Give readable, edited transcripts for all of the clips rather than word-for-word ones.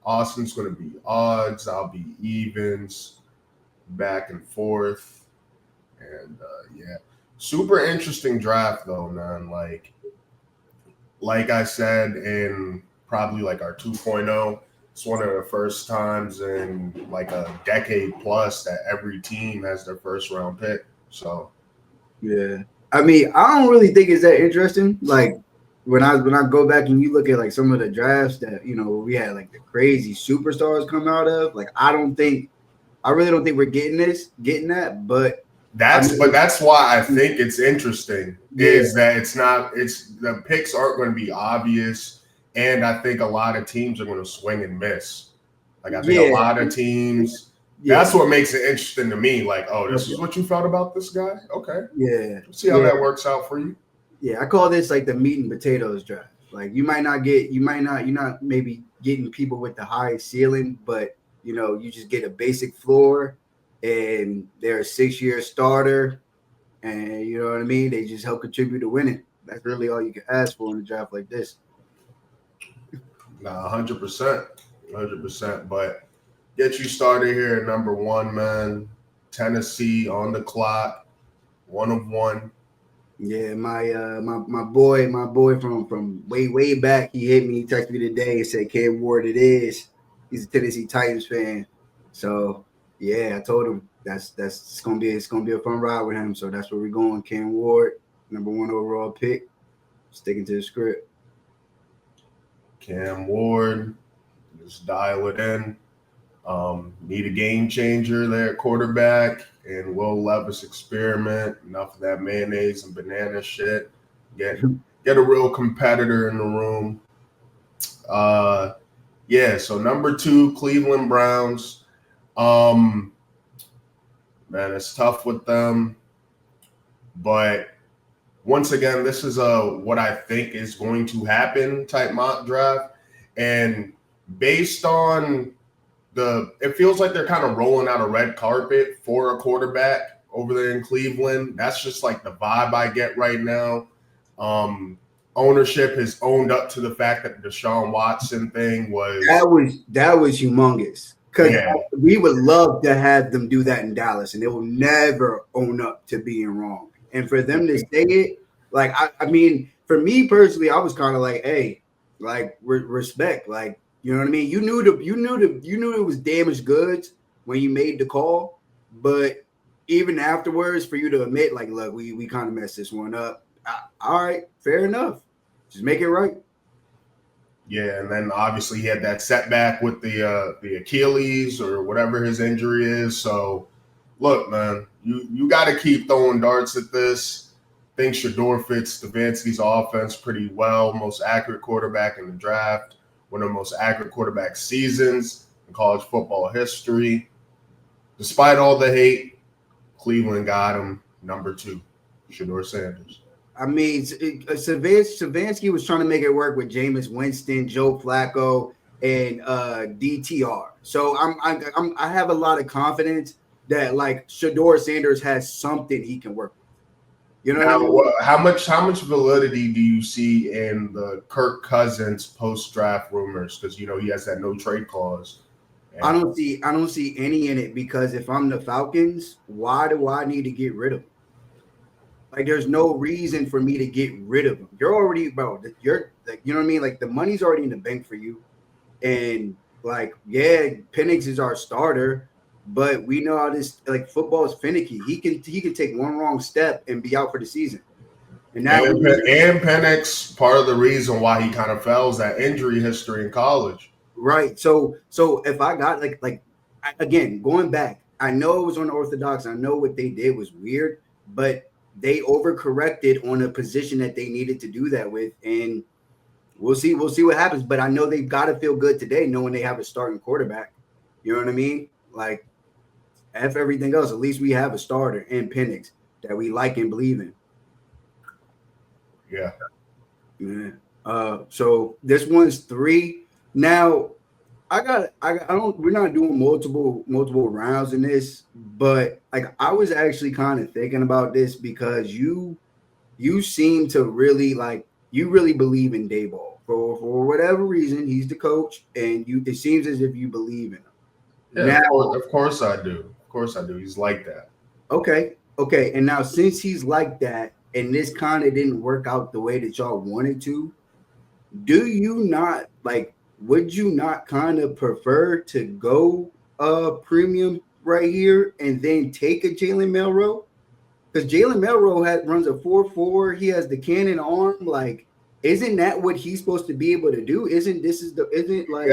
Austin's going to be odds. I'll be evens, back and forth. And yeah, super interesting draft though, man. Like I said in probably like our 2.0, it's one of the first times in like a decade plus that every team has their first round pick. So Yeah. I mean, I don't really think it's that interesting. Like when I go back and you look at like some of the drafts that we had like the crazy superstars come out of, like I really don't think we're getting that, but I mean, that's why I think it's interesting yeah, is that it's the picks aren't going to be obvious, and I think a lot of teams are going to swing and miss. Like I think a yeah, lot of teams. yeah, That's what makes it interesting to me. Like, oh, this is okay, what you felt about this guy. Okay, yeah, let's see how yeah, that works out for you. yeah. I call this like the meat and potatoes draft. Like you're not maybe getting people with the highest ceiling, but you just get a basic floor, and they're a 6-year starter, and you know what I mean. They just help contribute to winning. That's really all you can ask for in a draft like this. Nah, 100%, 100%. But get you started here at number one, man. Tennessee on the clock, 1 of 1. Yeah, my boy from way back, he hit me. He texted me today and said, "Cam Ward, it is." He's a Tennessee Titans fan, so yeah, I told him that's it's gonna be a fun ride with him. So that's where we're going. Cam Ward, number one overall pick, sticking to the script. Cam Ward, just dial it in. Need a game changer there at quarterback, and Will Levis experiment. Enough of that mayonnaise and banana shit. Get a real competitor in the room. Uh, yeah. So number 2, Cleveland Browns. Um, man, it's tough with them, but once again, this is a what I think is going to happen type mock draft, and based on it feels like they're kind of rolling out a red carpet for a quarterback over there in Cleveland. That's just like the vibe I get right now. Um, Ownership has owned up to the fact that the Deshaun Watson thing That was, was that was humongous because yeah, we would love to have them do that in Dallas, and they will never own up to being wrong. And for them to say it, like I mean, for me personally, I was kind of like, hey, like respect, like you know what I mean. You knew it was damaged goods when you made the call, but even afterwards, for you to admit, like, look, we kind of messed this one up. All right, fair enough. Just make it right. yeah, and then obviously he had that setback with the Achilles or whatever his injury is. So look, man, you got to keep throwing darts at this. I think Shador fits Stefanski's offense pretty well. Most accurate quarterback in the draft, one of the most accurate quarterback seasons in college football history. Despite all the hate, Cleveland got him number 2, Shador Sanders. I mean, Savansky was trying to make it work with Jameis Winston, Joe Flacco, and DTR. So I have a lot of confidence that like Shador Sanders has something he can work with. You know what I Now, mean? how much validity do you see in the Kirk Cousins post draft rumors? Because he has that no trade clause. I And don't see I don't see any in it because if I'm the Falcons, why do I need to get rid of him? Like, there's no reason for me to get rid of him. You're already, bro. You're like, you know what I mean? Like, the money's already in the bank for you. And like, yeah, Penix is our starter, but we know how this like football is finicky. He can take one wrong step and be out for the season. And that and was and Penix, part of the reason why he kind of fell is that injury history in college. right. So if I got again going back, I know it was unorthodox. I know what they did was weird, but they overcorrected on a position that they needed to do that with, and we'll see what happens. But I know they've got to feel good today, knowing they have a starting quarterback. You know what I mean? Like, F everything else. At least we have a starter in Penix that we like and believe in. Yeah. Yeah. So this one's 3. Now I don't we're not doing multiple rounds in this, but like I was actually kind of thinking about this because you seem to really you really believe in Dayball. for whatever reason, he's the coach, and it seems as if you believe in him. Yeah, of course I do. Of course I do. He's like that. Okay. And now since he's like that, and this kind of didn't work out the way that y'all wanted to, do you not like? Would you not kind of prefer to go premium right here and then take a Jalen Milroe? Because Jalen Milroe runs a 4.4. He has the cannon arm. Like, isn't that what he's supposed to be able to do? Isn't like?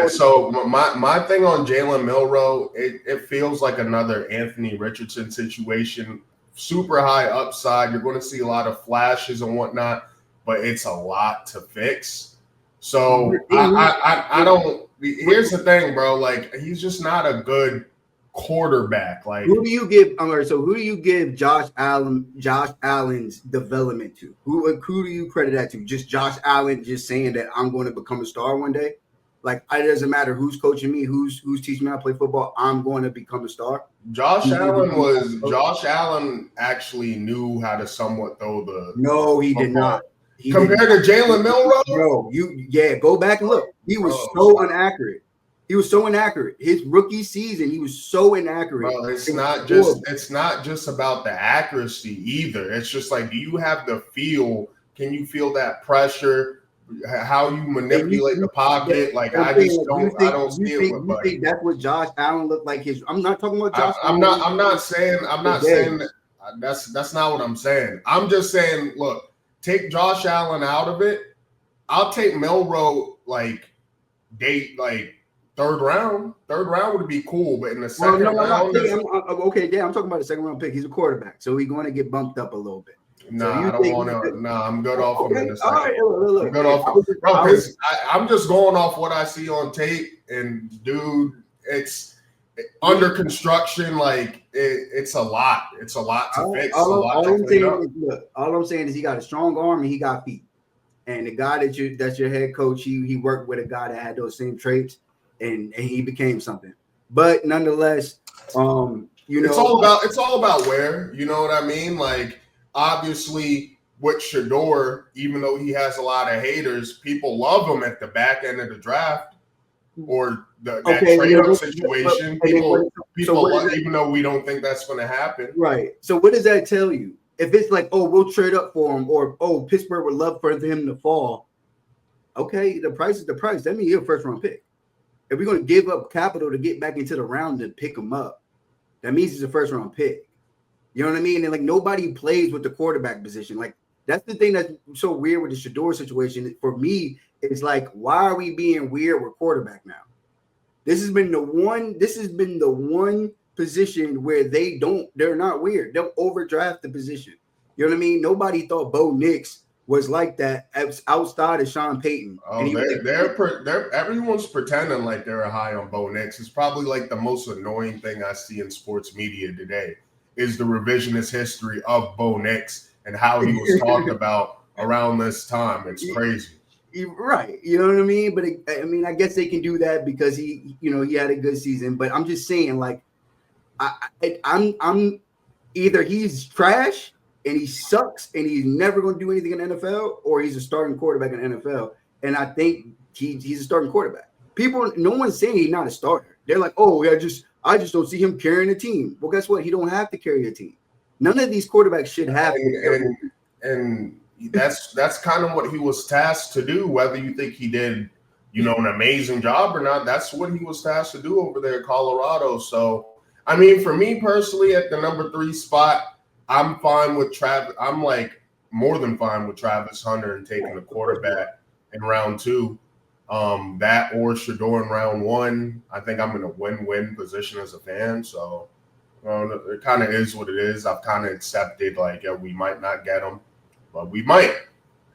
So my thing on Jalen Milroe, it feels like another Anthony Richardson situation. Super high upside. You're going to see a lot of flashes and whatnot, but it's a lot to fix. So I don't. Here's the thing, bro. Like, he's just not a good quarterback. Like, who do you give? So who do you give Josh Allen's development to? Who do you credit that to? Just Josh Allen just saying that I'm going to become a star one day? Like, it doesn't matter who's coaching me, who's teaching me how to play football. I'm going to become a star. Josh Allen actually knew how to somewhat throw the. No, he did not. Compared to Jalen Milroe, bro, go back and look. He was so inaccurate. He was so inaccurate. His rookie season, he was so inaccurate. Bro, it's not just about the accuracy either. It's just like, do you have the feel? Can you feel that pressure? How you manipulate the pocket? Like, I don't see it with Buddy. You think that's what Josh Allen looked like? I'm not talking about Josh. I'm not saying that. That's not what I'm saying. I'm just saying, look, take Josh Allen out of it. I'll take Milroe third round. Third round would be cool, but in the second round, I'm talking about the second round pick. He's a quarterback, so he's going to get bumped up a little bit. I don't want to. I'm good off him in the second. All right, look. I'm good off him, bro. Because I'm just going off what I see on tape, and dude, it's under construction. Like, it's a lot. It's a lot to fix. All I'm saying is he got a strong arm and he got feet. And the guy that's your head coach, he worked with a guy that had those same traits, and he became something. But nonetheless, it's all about where, you know what I mean? Like, obviously with Shedeur, even though he has a lot of haters, people love him at the back end of the draft or that trade-up situation. People love, even though we don't think that's going to happen. Right. So what does that tell you? If it's like, oh, we'll trade up for him, or Pittsburgh would love for him to fall. Okay, the price is the price. That means you're a first-round pick. If we're going to give up capital to get back into the round to pick him up, that means he's a first-round pick. You know what I mean? And like, nobody plays with the quarterback position. Like, that's the thing that's so weird with the Shedeur situation. For me, it's like, why are we being weird with quarterback now? This has been the one position where they're not weird. They'll overdraft the position. You know what I mean? Nobody thought Bo Nix was like that outside of Sean Payton. Everyone's pretending like they're high on Bo Nix. It's probably like the most annoying thing I see in sports media today is the revisionist history of Bo Nix and how he was talked about around this time. It's crazy. Right. You know what I mean? But I guess they can do that because he had a good season. But I'm just saying, like, I'm either he's trash and he sucks and he's never going to do anything in the NFL, or he's a starting quarterback in the NFL. And I think he's a starting quarterback. No one's saying he's not a starter. They're like, oh, yeah, I just don't see him carrying a team. Well, guess what? He don't have to carry a team. None of these quarterbacks should have. And that's kind of what he was tasked to do. Whether you think he did, an amazing job or not, that's what he was tasked to do over there in Colorado. So, I mean, for me personally, at the number 3 spot, I'm fine with Travis. I'm like more than fine with Travis Hunter and taking the quarterback in round 2. That or Shedeur in round 1. I think I'm in a win-win position as a fan. So it kind of is what it is. I've kind of accepted, like, yeah, we might not get him, but we might.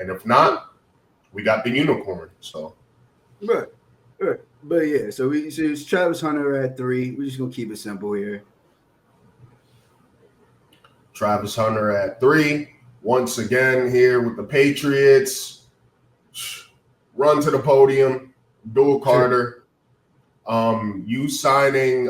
And if not, we got the unicorn. So, right. But yeah, so it's Travis Hunter at 3. We're just gonna keep it simple here. Travis Hunter at 3. Once again here with the Patriots. Run to the podium. Dual Carter. You signing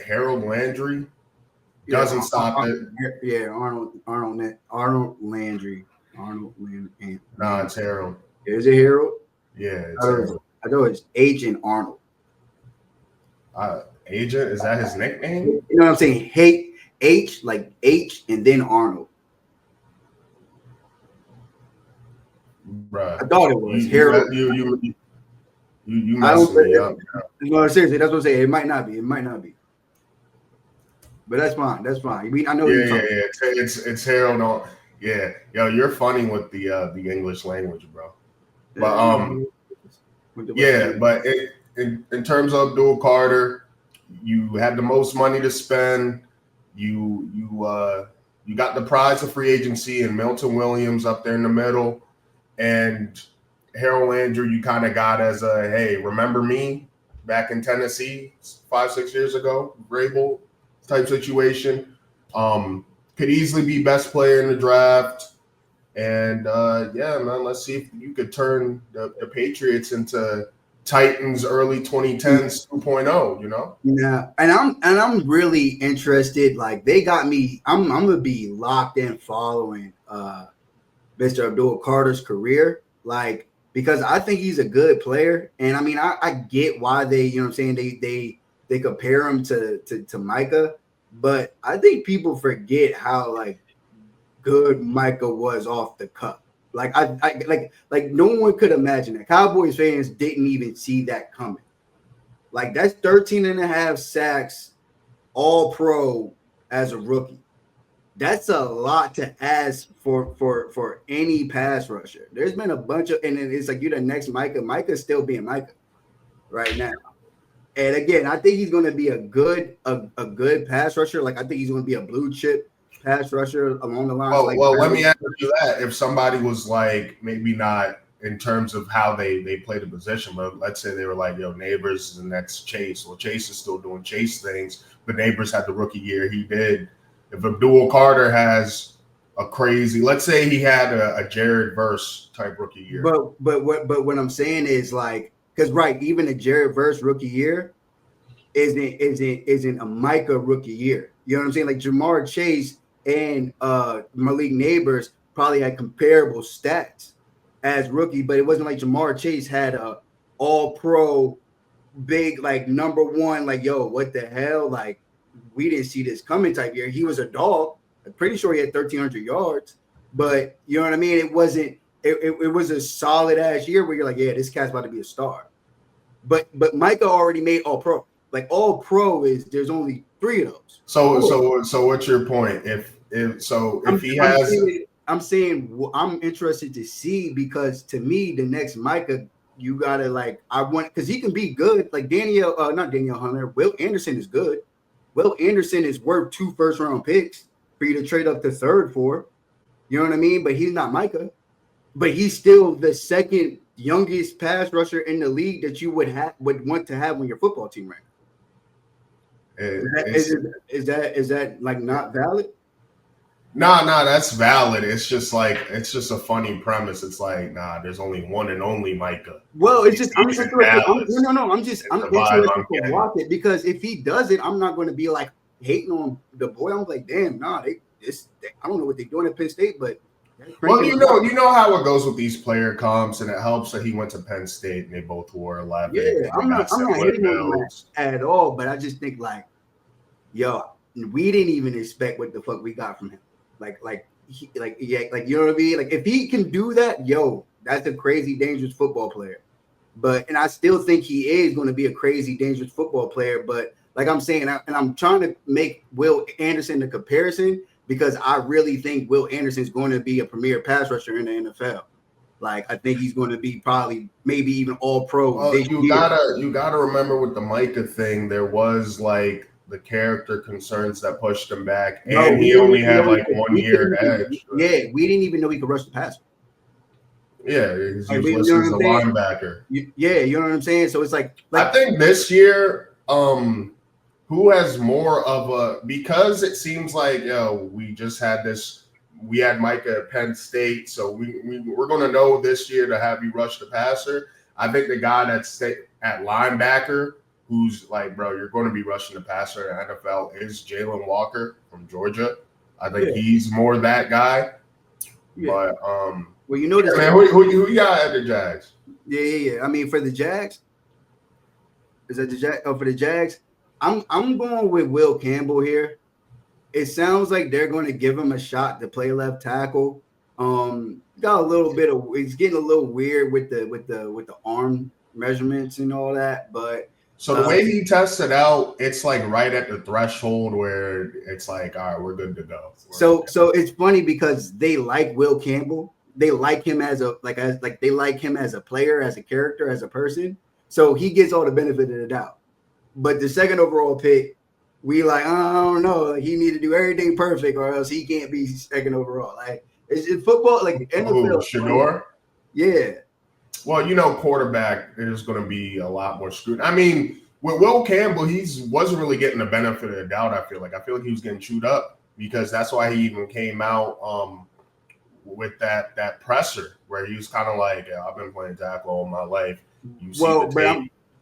Harold Landry doesn't stop it. Yeah, Arnold Landry. Nah, it's Harold. Is it Harold? Yeah, it's Harold. I thought it was Agent Arnold. Agent, is that his nickname? You know what I'm saying? Hate H like H and then Arnold. Bruh. I thought it was Harold. You messing me up. No, seriously, that's what I'm saying. It might not be. It might not be. But that's fine. That's fine. I mean, I know Yeah. It's Harold. On, yeah, yo, you're funny with the English language, bro. But yeah, but in terms of Abdul Carter, you had the most money to spend. You got the prize of free agency and Milton Williams up there in the middle, and Harold Landry you kind of got as a hey, remember me back in Tennessee 5-6 years ago, Vrabel type situation. Could easily be best player in the draft. And yeah, man, let's see if you could turn the Patriots into Titans early 2010s 2.0, you know? Yeah, and I'm really interested. Like they got me. I'm gonna be locked in following Mr. Abdul Carter's career. Like because I think he's a good player, and I mean I get why they you know what I'm saying they compare him to Micah, but I think people forget how like good Micah was off the cup. Like I like no one could imagine that. Cowboys fans didn't even see that coming. Like that's 13 and a half sacks all pro as a rookie. That's a lot to ask for any pass rusher. There's been a bunch of and it's like you're the next Micah. Micah's still being Micah right now. And again, I think he's going to be a good pass rusher. Like I think he's going to be a blue chip pass rusher along the lines. Well, let me ask you that: if somebody was like maybe not in terms of how they play the position, but let's say they were like, "Yo, Neighbors is the next Chase." Well, Chase is still doing Chase things, but Neighbors had the rookie year he did. If Abdul Carter has a crazy, let's say he had a Jared Verse type rookie year, but what I'm saying is like because right, even a Jared Verse rookie year isn't a Micah rookie year. You know what I'm saying? Like Jamar Chase and Malik Neighbors probably had comparable stats as rookie, but it wasn't like Jamar Chase had a all pro big like number one, like yo, what the hell? Like we didn't see this coming type year. He was a dog. I'm pretty sure he had 1,300 yards, but you know what I mean? It wasn't it was a solid ass year where you're like, yeah, this cat's about to be a star. But Micah already made all pro. Like all pro is there's only 3 of those. So what's your point? If he has, I'm saying I'm interested to see because to me the next Micah you gotta like I want because he can be good like not Daniel Hunter. Will Anderson is good. Will Anderson is worth 2 first-round picks for you to trade up to third for. You know what I mean? But he's not Micah. But he's still the second youngest pass rusher in the league that you would want to have on your football team right now. Is that like not valid? No, that's valid. It's just a funny premise. It's like, nah, there's only one and only Micah. Well, it's just I'm interested. I'm interested to watch it because if he does it, I'm not going to be like hating on the boy. I'm like, damn, nah, I don't know what they're doing at Penn State, but well, you know how it goes with these player comps, and it helps that he went to Penn State and they both wore 11. Yeah, I'm not hating on him at all, but I just think like, yo, we didn't even expect what the fuck we got from him. Like you know what I mean? Like if he can do that, yo, that's a crazy dangerous football player. And I still think he is going to be a crazy dangerous football player. But like I'm saying, and I'm trying to make Will Anderson the comparison because I really think Will Anderson is going to be a premier pass rusher in the NFL. Like I think he's going to be probably maybe even all pro. Well, you gotta remember with the Micah thing, there was like the character concerns that pushed him back, and he only had like 1 year edge. Yeah, we didn't even know he could rush the passer. Yeah, he's listed as a linebacker. Yeah, you know what I'm saying? So it's like I think this year, who has more of a because it seems like we just had this. We had Micah at Penn State, so we're going to know this year to have you rush the passer. I think the guy that's at linebacker who's like, bro, you're going to be rushing the passer in the NFL is Jalen Walker from Georgia. I think he's more that guy. Yeah. But Well, you know this. Man, who you got at the Jags? Yeah. I mean, for the Jags, is that the Jag? Oh, for the Jags, I'm going with Will Campbell here. It sounds like they're going to give him a shot to play left tackle. Got a little bit of it's getting a little weird with the arm measurements and all that, but so the way he tested out, it's like right at the threshold where it's like, all right, we're good to go. So it's funny because they like Will Campbell. They like him as they like him as a player, as a character, as a person. So he gets all the benefit of the doubt. But the second overall pick, we like, I don't know, like he need to do everything perfect or else he can't be second overall. Like it's football, like NFL. Shador? Yeah. Well, quarterback, there's going to be a lot more scrutiny. I mean, with Will Campbell, wasn't really getting the benefit of the doubt. I feel like he was getting chewed up because that's why he even came out with that presser where he was kind of like, I've been playing tackle all my life.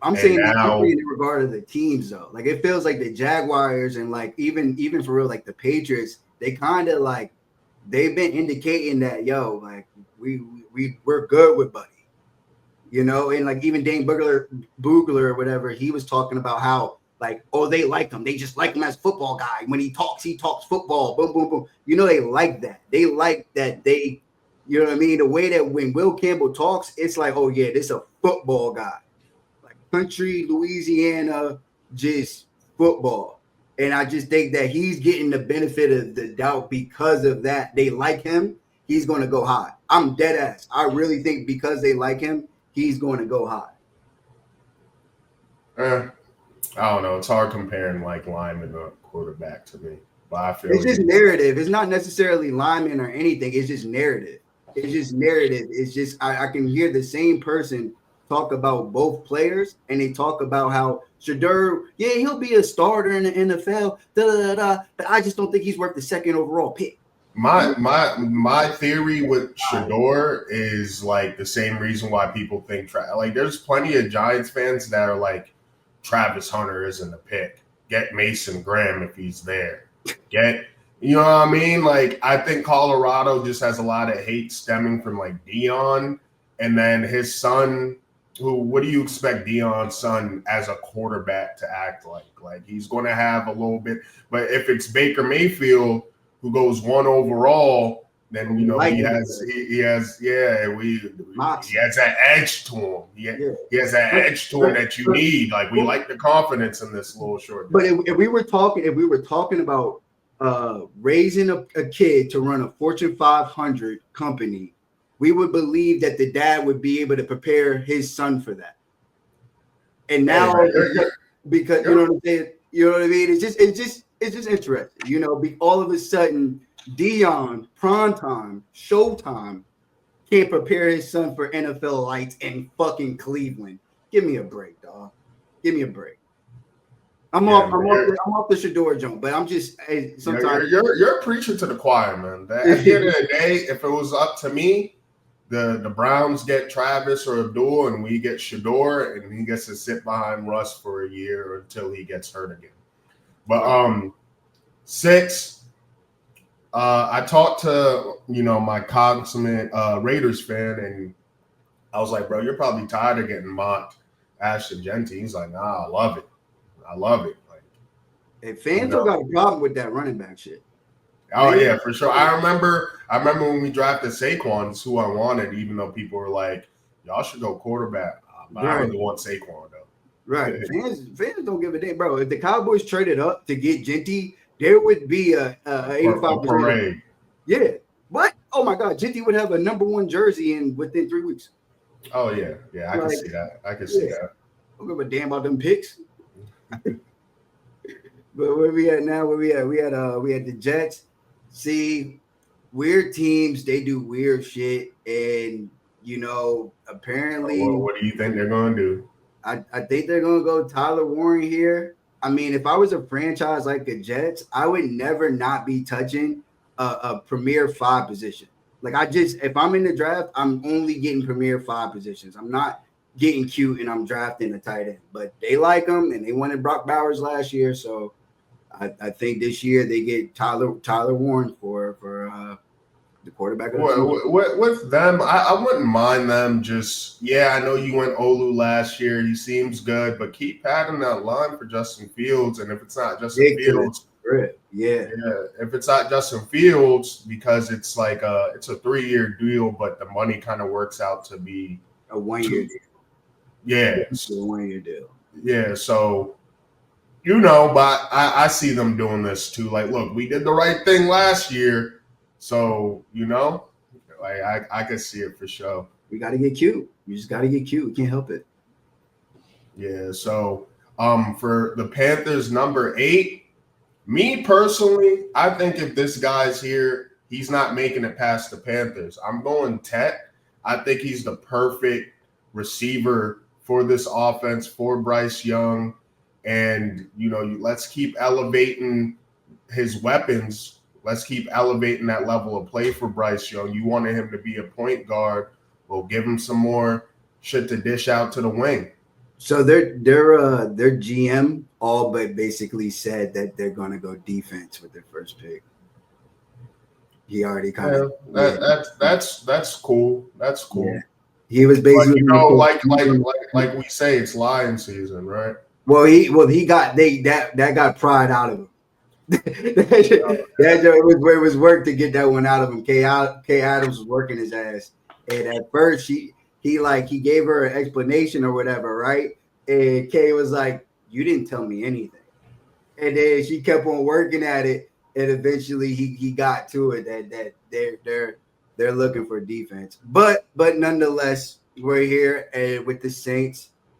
I'm saying in regard to the teams though. Like it feels like the Jaguars and like even for real, like the Patriots, they kind of like they've been indicating that like we're good with Buddy. And like even Dane Boogler or whatever, he was talking about how like, they like him. They just like him as a football guy. When he talks football. Boom, boom, boom. They like that. They like that they, you know what I mean? The way that when Will Campbell talks, it's like, oh yeah, this is a football guy. Like country, Louisiana, just football. And I just think that he's getting the benefit of the doubt because of that. They like him. He's going to go high. I'm dead ass. I really think because they like him, he's going to go high. I don't know. It's hard comparing like lineman to quarterback to me. But I feel it's just narrative. It's not necessarily lineman or anything. It's just narrative. It's just I can hear the same person talk about both players, and they talk about how Shador, he'll be a starter in the NFL, but I just don't think he's worth the second overall pick. My theory with Shador is like the same reason why people think like there's plenty of Giants fans that are like Travis Hunter isn't a pick. Get Mason Graham if he's there. You know what I mean? Like I think Colorado just has a lot of hate stemming from like Deion, and then his son. What do you expect Deion's son as a quarterback to act like? Like he's going to have a little bit, but if it's Baker Mayfield who goes 1 overall, then he has that edge to him. He has that edge to him that you need. Like we like the confidence in this little short. But if we were talking about raising a kid to run a Fortune 500 company, we would believe that the dad would be able to prepare his son for that. And now, because you know what I'm saying, you know what I mean. It's just interesting, all of a sudden, Deion, prime time, showtime, can't prepare his son for NFL lights in fucking Cleveland. Give me a break, dog. Give me a break. I'm off the Shador joint, but I'm just sometimes you're preaching to the choir, man. At the end of the day, if it was up to me, the Browns get Travis or Abdul, and we get Shador, and he gets to sit behind Russ for a year until he gets hurt again. But 6, I talked to my consummate Raiders fan, and I was like, bro, you're probably tired of getting mocked, Ashton Jeanty. He's like, nah, I love it. Like, hey, fans don't got a problem with that running back shit. Oh yeah, for sure. I remember when we drafted Saquon, it's who I wanted, even though people were like, y'all should go quarterback. But I really want Saquon though. Right. Fans don't give a damn, bro. If the Cowboys traded up to get Jeanty, there would be a 85% parade. Yeah. What? Oh my God, Jeanty would have a number 1 jersey within 3 weeks. Oh yeah. I can see that. I don't give a damn about them picks. But where we at now? We had the Jets. See, weird teams, they do weird shit, and apparently. What do you think they're gonna do? I think they're gonna go Tyler Warren here. I mean, if I was a franchise like the Jets, I would never not be touching a premier 5 position. Like if I'm in the draft, I'm only getting premier 5 positions. I'm not getting cute and I'm drafting a tight end. But they like him, and they wanted Brock Bowers last year, so I think this year they get Tyler Warren for the quarterback of the future. With them, I wouldn't mind them just, yeah, I know you went Olu last year. He seems good, but keep padding that line for Justin Fields. And if it's not Justin Big to the Fields, script. Yeah. yeah, if it's not Justin Fields, because it's like it's a 3-year deal, but the money kind of works out to be A 1 year deal. yeah, It's a 1 year deal. yeah. So but I see them doing this too. Like, look, we did the right thing last year, so like I can see it for sure. We got to get cute. We just got to get cute. We can't help it. Yeah. So for the Panthers, number 8, me personally, I think if this guy's here, he's not making it past the Panthers. I'm going Tech. I think he's the perfect receiver for this offense for Bryce Young. And, let's keep elevating his weapons. Let's keep elevating that level of play for Bryce Young. You wanted him to be a point guard. Well, give him some more shit to dish out to the wing. So their GM all but basically said that they're going to go defense with their first pick. He already kind of that's cool. That's cool. Yeah. He was basically like we say, it's lion season, right? Well, he got that got pride out of him. It was work to get that one out of him. K Adams was working his ass, and at first he gave her an explanation or whatever, right? And K was like, "You didn't tell me anything," and then she kept on working at it, and eventually he got to it that they're looking for defense, but nonetheless, we're here and with the Saints.